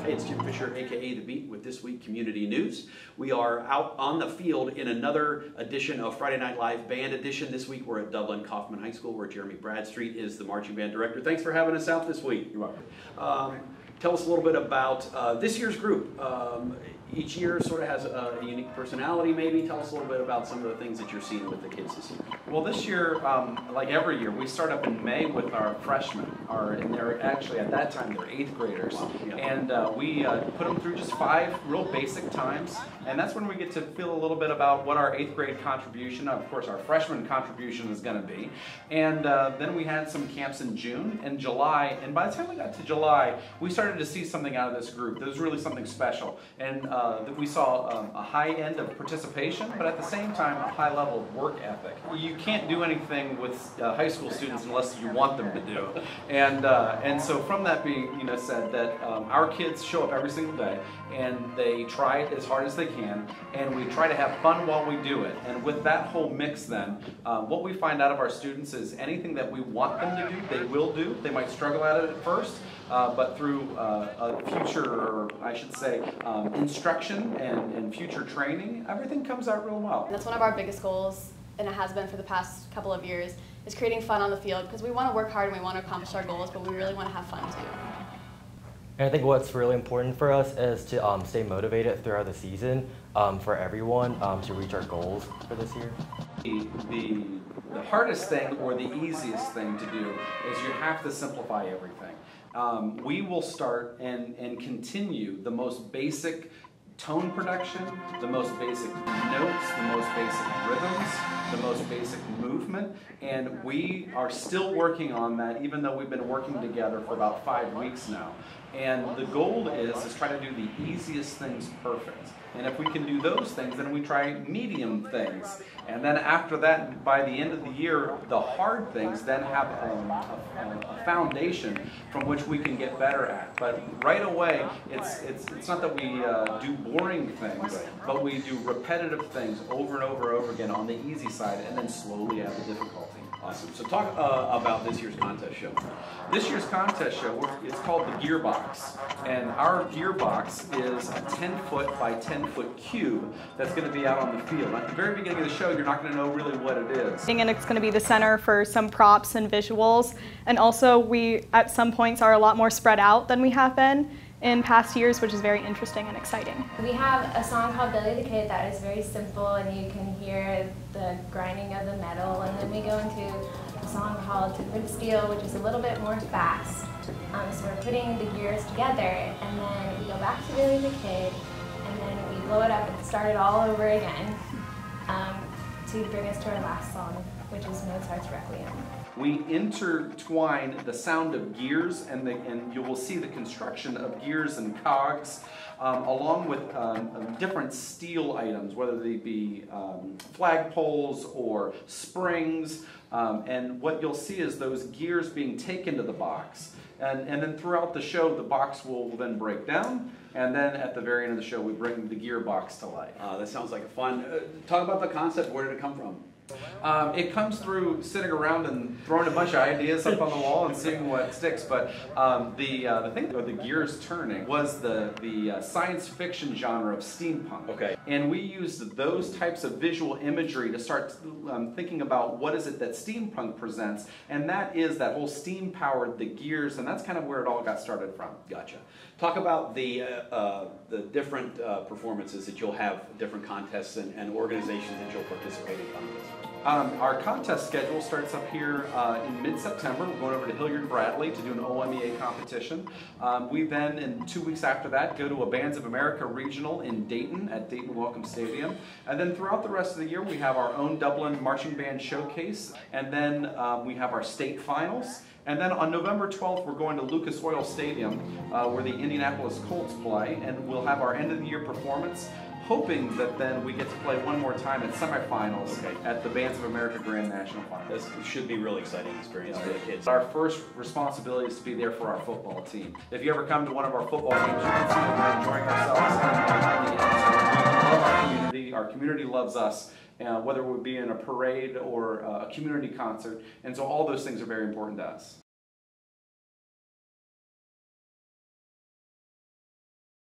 Hey, it's Jim Fisher, aka The Beat, with This Week Community News. We are out on the field in another edition of Friday Night Live Band Edition. This week we're at Dublin Coffman High School, where Jeremy Bradstreet is the marching band director. Thanks for having us out this week. You're welcome. Tell us a little bit about this year's group. Each year sort of has a unique personality, maybe. Tell us a little bit about some of the things that you're seeing with the kids this year. Well, this year, like every year, we start up in May with our freshmen. And they're actually, at that time, they're 8th graders. Wow, yeah. And we put them through just 5 real basic times. And that's when we get to feel a little bit about what our 8th grade contribution, of course, our freshman contribution is going to be. And then we had some camps in June and July. And by the time we got to July, we started to see something out of this group. There was really something special. And that we saw a high end of participation, but at the same time, a high level of work ethic. You can't do anything with high school students unless you want them to do. And so from that being said, that our kids show up every single day, and they try it as hard as they can, and we try to have fun while we do it. And with that whole mix then, what we find out of our students is anything that we want them to do, they will do. They might struggle at it at first, but through a future, or I should say, instruction and future training, everything comes out real well. That's one of our biggest goals, and it has been for the past couple of years, is creating fun on the field, because we want to work hard and we want to accomplish our goals, but we really want to have fun too. And I think what's really important for us is to stay motivated throughout the season for everyone to reach our goals for this year. The hardest thing, or the easiest thing to do, is you have to simplify everything. We will start and continue the most basic tone production, the most basic notes, the most basic rhythms, the most basic movement, and we are still working on that, even though we've been working together for about 5 weeks now. And the goal is try to do the easiest things perfect. And if we can do those things, then we try medium things. And then after that, by the end of the year, the hard things then have a foundation from which we can get better at. But right away, it's not that we do boring things, but we do repetitive things over and over and over again on the easy side, and then slowly add the difficulty. Awesome. So talk about this year's contest show. This year's contest show, it's called the Gearbox. And our Gearbox is a 10-foot by 10-foot cube that's going to be out on the field. At the very beginning of the show, you're not going to know really what it is. And it's going to be the center for some props and visuals. And also, we, at some points, are a lot more spread out than we have been in past years, which is very interesting and exciting. We have a song called Billy the Kid that is very simple, and you can hear the grinding of the metal, and then we go into a song called Tuba Steel, which is a little bit more fast. So we're putting the gears together, and then we go back to Billy the Kid, and then we blow it up and start it all over again to bring us to our last song, which is Mozart's Requiem. We intertwine the sound of gears, and you will see the construction of gears and cogs, along with different steel items, whether they be flagpoles or springs. And what you'll see is those gears being taken to the box. And then throughout the show, the box will then break down, and then at the very end of the show, we bring the gearbox to life. That sounds like fun. Talk about the concept. Where did it come from? It comes through sitting around and throwing a bunch of ideas up on the wall and seeing what sticks. But the thing about the gears turning was the science fiction genre of steampunk. Okay. And we used those types of visual imagery to start thinking about what is it that steampunk presents, and that is that whole steam-powered the gears, and that's kind of where it all got started from. Gotcha. Talk about the different performances that you'll have, different contests and organizations that you'll participate in contests. Our contest schedule starts up here in mid-September. We're going over to Hilliard-Bradley to do an OMEA competition. We then, in 2 weeks after that, go to a Bands of America Regional in Dayton at Dayton Welcome Stadium. And then throughout the rest of the year, we have our own Dublin Marching Band Showcase. And then we have our state finals. And then on November 12th, we're going to Lucas Oil Stadium, where the Indianapolis Colts play, and we'll have our end-of-the-year performance, hoping that then we get to play one more time at semifinals at the Bands of America Grand National Finals. This should be a really exciting experience for the kids. Our first responsibility is to be there for our football team. If you ever come to one of our football games, you can see that we're enjoying ourselves. We love our community. Our community loves us, whether it would be in a parade or a community concert. And so all those things are very important to us.